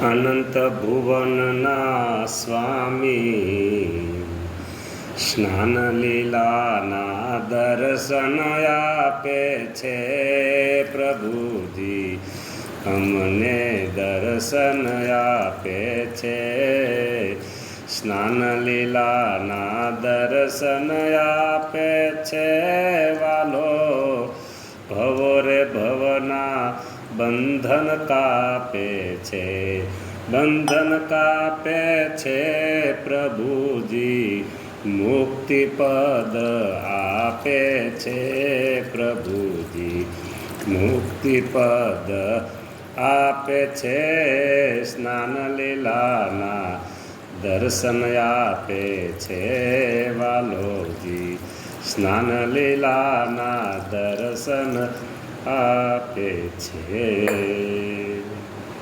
અનંત ભુવનના સ્વામી સ્નાન લીલાના દર્શન આપે છે પ્રભુજી, અમને દર્શન આપે છે. સ્નાન લીલાના દર્શન આપે છે વાલો, ભવો રે ભવના બંધન કાપે છે, બંધન કાપે છે પ્રભુજી, મુક્તિ પદ આપે છે પ્રભુજી, મુક્તિ પદ આપે છે. સ્નાન લીલાના દર્શન આપે છે વાલોજી, સ્નાન લીલાના દર્શન આપે છે.